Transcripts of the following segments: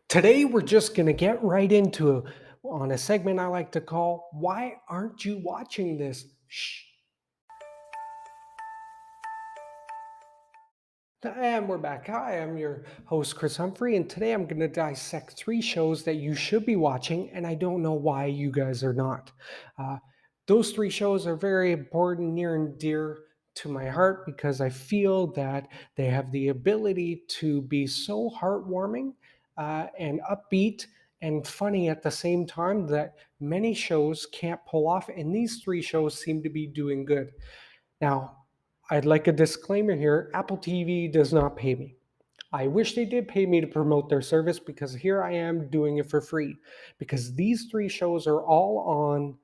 Today, we're just going to get right into on a segment I like to call Why Aren't You Watching This? Shh. And we're back. Hi, I'm your host, Chris Humphrey, and today I'm going to dissect three shows that you should be watching, and I don't know why you guys are not. Uh, those three shows are very important, near and dear to my heart because I feel that they have the ability to be so heartwarming and upbeat and funny at the same time that many shows can't pull off, and these three shows seem to be doing good. Now, I'd like a disclaimer here. Apple TV does not pay me. I wish they did pay me to promote their service because here I am doing it for free. Because these three shows are all on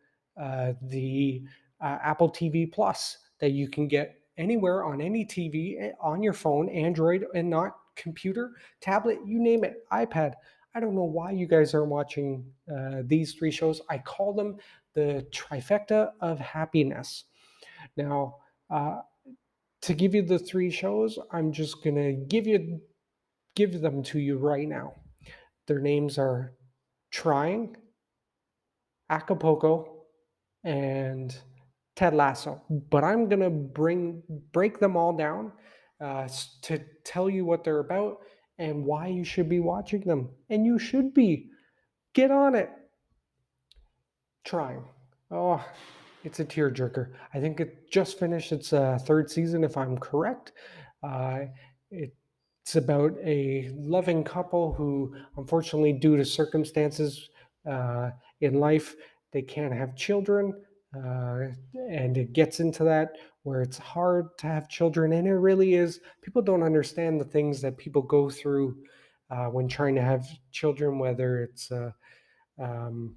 the Apple TV Plus that you can get anywhere on any TV, on your phone, Android, and not computer, tablet, you name it, iPad. I don't know why you guys aren't watching these three shows. I call them the trifecta of happiness. Now, uh, to give you the three shows, I'm just gonna give them to you right now. Their names are Trying, Acapulco, and Ted Lasso. But I'm gonna break them all down to tell you what they're about and why you should be watching them. And you should be. Get on it. Trying. Oh, it's a tearjerker. I think it just finished its third season, if I'm correct. Uh, it's about a loving couple who, unfortunately, due to circumstances in life, they can't have children. And it gets into that where it's hard to have children. And it really is. People don't understand the things that people go through when trying to have children, um,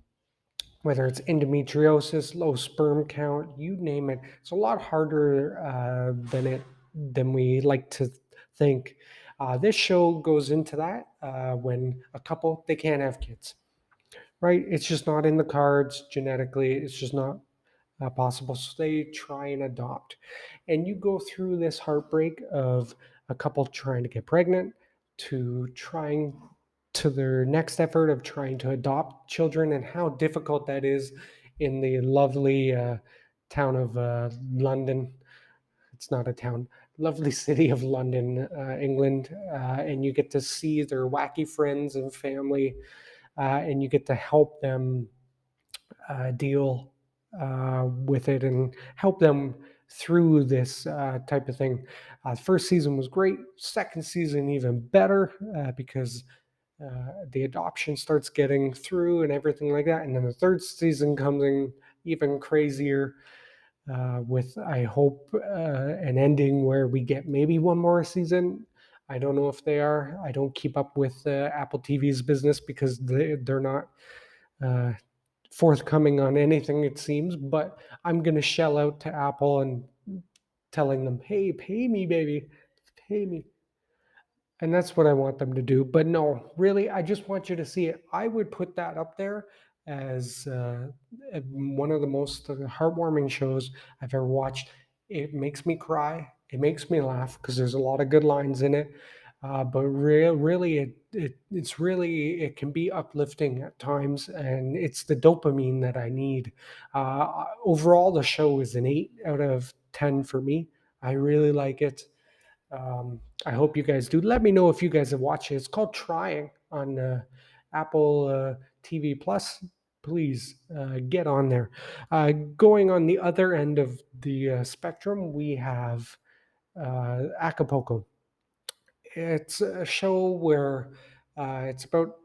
whether it's endometriosis, low sperm count, you name it. It's a lot harder than we like to think. This show goes into that when a couple they can't have kids, right? It's just not in the cards genetically. It's just not possible. So they try and adopt, and you go through this heartbreak of a couple trying to get pregnant to trying to their next effort of trying to adopt children and how difficult that is in the lovely town of London. It's not a town, lovely city of London, England, and you get to see their wacky friends and family, and you get to help them deal with it and help them through this type of thing. First season was great. Second season even better because the adoption starts getting through and everything like that. And then the third season comes in even crazier with, I hope, an ending where we get maybe one more season. I don't know if they are. I don't keep up with Apple TV's business because they're not uh, forthcoming on anything, it seems. But I'm going to shell out to Apple and telling them, hey, pay me, baby, pay me. And that's what I want them to do. But no, really, I just want you to see it. I would put that up there as one of the most heartwarming shows I've ever watched. It makes me cry. It makes me laugh because there's a lot of good lines in it. But really, it's really it can be uplifting at times, and it's the dopamine that I need. Overall, the show is an 8 out of 10 for me. I really like it. I hope you guys do. Let me know if you guys have watched it. It's called Trying on Apple TV Plus. Please get on there. Going on the other end of the spectrum, we have Acapulco. It's a show where it's about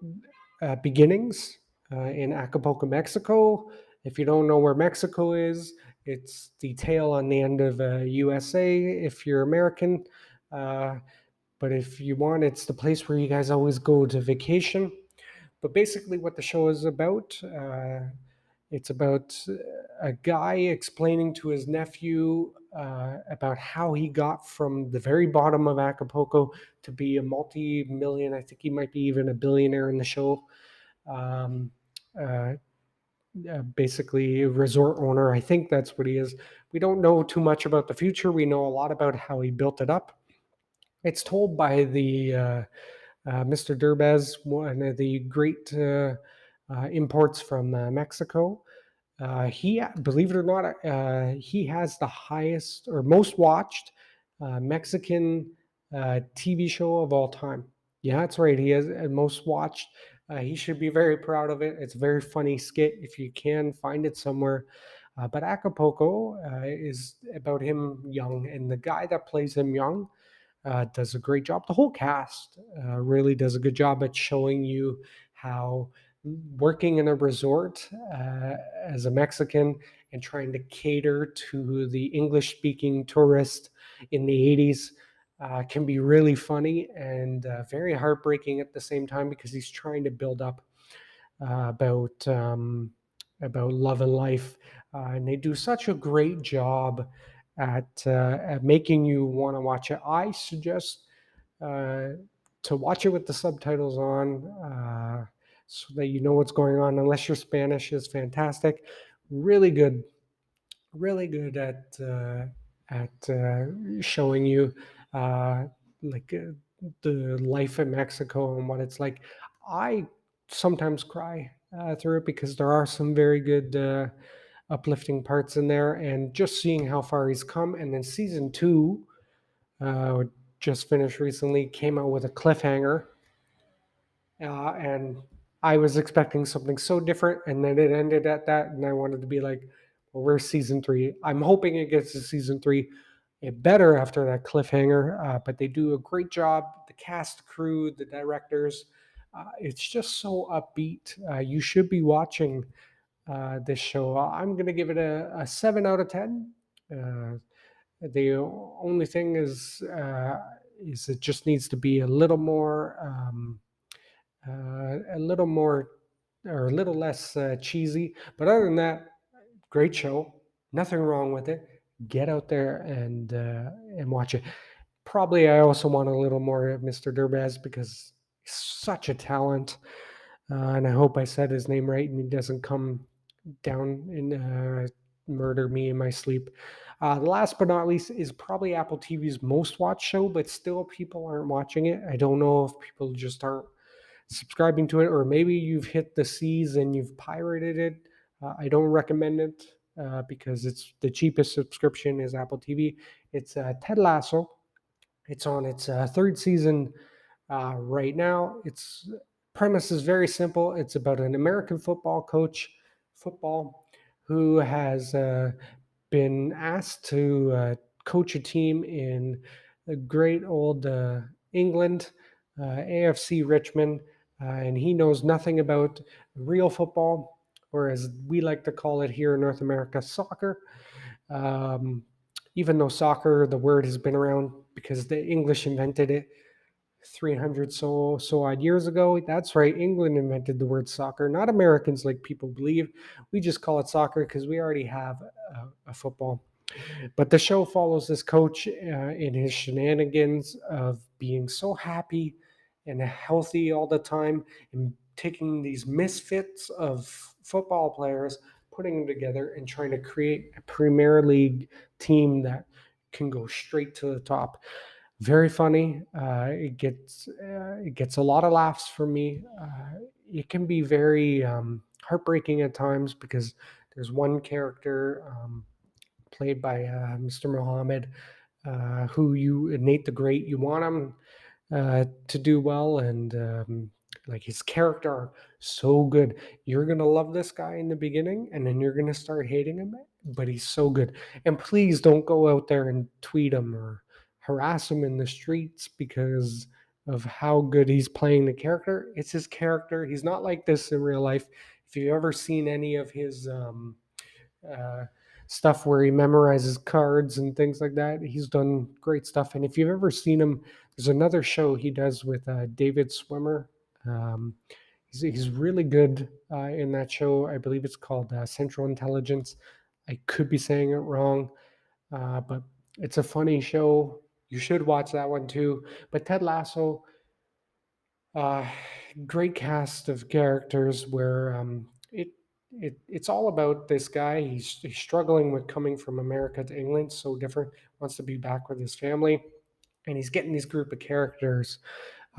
beginnings in Acapulco, Mexico. If you don't know where Mexico is, it's the tail on the end of USA if you're American. Uh, but if you want, it's the place where you guys always go to vacation. But basically, what the show is about, it's about a guy explaining to his nephew about how he got from the very bottom of Acapulco to be a multi-million. I think he might be even a billionaire in the show. Um, uh, Basically, a resort owner. I think that's what he is. We don't know too much about the future. We know a lot about how he built it up. It's told by Mr. Derbez, one of the great imports from Mexico. Believe it or not, he has the highest or most watched Mexican TV show of all time. Yeah, that's right. He has most watched. He should be very proud of it. It's a very funny skit if you can find it somewhere. But Acapulco is about him young, and the guy that plays him young does a great job. The whole cast really does a good job at showing you how working in a resort as a Mexican and trying to cater to the English speaking tourist in the 80s can be really funny and very heartbreaking at the same time because he's trying to build up uh, about um, about love and life, and they do such a great job at making you want to watch it. I suggest uh, to watch it with the subtitles on, so that you know what's going on. Unless your Spanish is fantastic, really good, really good at showing you uh, like the life in Mexico and what it's like. I sometimes cry through it because there are some very good uplifting parts in there, and just seeing how far he's come. And then season two, uh, just finished recently, came out with a cliffhanger, and I was expecting something so different, and then it ended at that, and I wanted to be like, "Well, where's season three?" I'm hoping it gets to season three. It better after that cliffhanger, but they do a great job. The cast, crew, the directors. It's just so upbeat. You should be watching this show. I'm going to give it a 7 out of 10. Uh, the only thing is it just needs to be a little more or a little less cheesy. But other than that, great show. Nothing wrong with it. Get out there and watch it. Probably, I also want a little more of Mr. Derbez because he's such a talent. And I hope I said his name right and he doesn't come down and murder me in my sleep. Last but not least is probably Apple TV's most watched show, but still people aren't watching it. I don't know if people just aren't subscribing to it, or maybe you've hit the seas and you've pirated it. I don't recommend it because it's the cheapest subscription is Apple TV. It's Ted Lasso. It's on its third season right now. Its premise is very simple. It's about an American football coach, football, who has been asked to coach a team in the great old England, AFC Richmond, and he knows nothing about real football, or as we like to call it here in North America, soccer. Um, Even though soccer, the word has been around because the English invented it 300 so odd years ago. That's right, England invented the word soccer, not Americans like people believe. We just call it soccer because we already have a football. But the show follows this coach in his shenanigans of being so happy and healthy all the time and taking these misfits of football players, putting them together and trying to create a Premier League team that can go straight to the top. Very funny. It gets a lot of laughs from me. It can be very heartbreaking at times because there's one character played by Mr. Muhammad, who you Nate the Great. You want him to do well, and like his character are so good. You're gonna love this guy in the beginning, and then you're gonna start hating him. But he's so good. And please don't go out there and tweet him or harass him in the streets because of how good he's playing the character. It's his character. He's not like this in real life. If you've ever seen any of his uh, stuff where he memorizes cards and things like that. He's done great stuff. And if you've ever seen him, there's another show he does with David Swimmer. Um, he's really good in that show. I believe it's called Central Intelligence. I could be saying it wrong, but it's a funny show. You should watch that one too. But Ted Lasso, uh, great cast of characters where it's all about this guy. He's struggling with coming from America to England, so different. Wants to be back with his family, and he's getting these group of characters.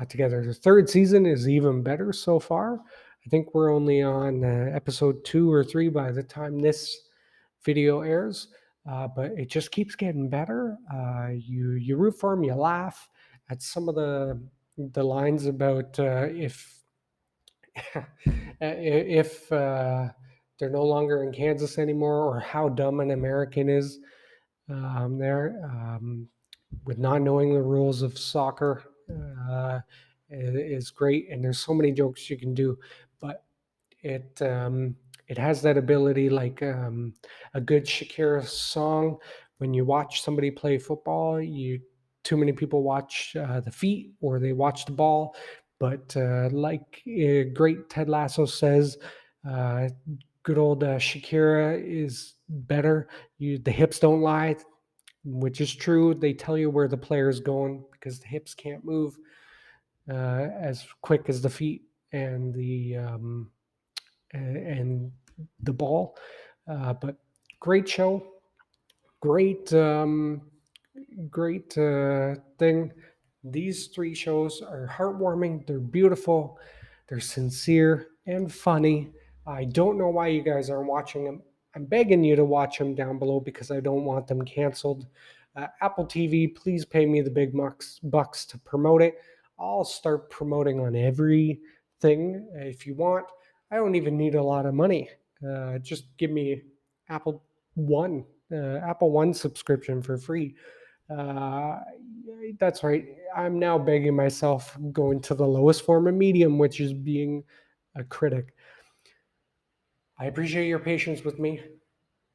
together. The third season is even better so far. I think we're only on episode 2 or 3 by the time this video airs, but it just keeps getting better. You root for them, you laugh at some of the lines about if they're no longer in Kansas anymore, or how dumb an American is there with not knowing the rules of soccer is great. And there's so many jokes you can do, but it it has that ability, like a good Shakira song. When you watch somebody play football, you too many people watch the feet or they watch the ball, but like great Ted Lasso says, uh, good old Shakira is better. The hips don't lie, which is true. They tell you where the player is going because the hips can't move as quick as the feet and and the ball. But great show, great great thing. These three shows are heartwarming. They're beautiful. They're sincere and funny. I don't know why you guys aren't watching them. I'm begging you to watch them down below because I don't want them canceled. Apple TV, please pay me the big bucks to promote it. I'll start promoting on everything if you want. I don't even need a lot of money. Just give me Apple One, Apple One subscription for free. Uh, that's right. I'm now begging myself, going to the lowest form of medium, which is being a critic. I appreciate your patience with me.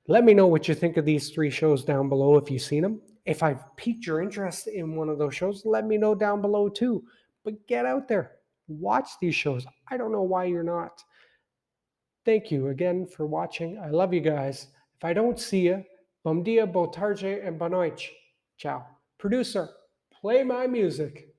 Let me know what you think of these three shows down below if you've seen them. If I've piqued your interest in one of those shows, let me know down below too. But get out there, watch these shows. I don't know why you're not. Thank you again for watching. I love you guys. If I don't see you, bom dia, boa tarde, and boa noite. Ciao. Producer, play my music.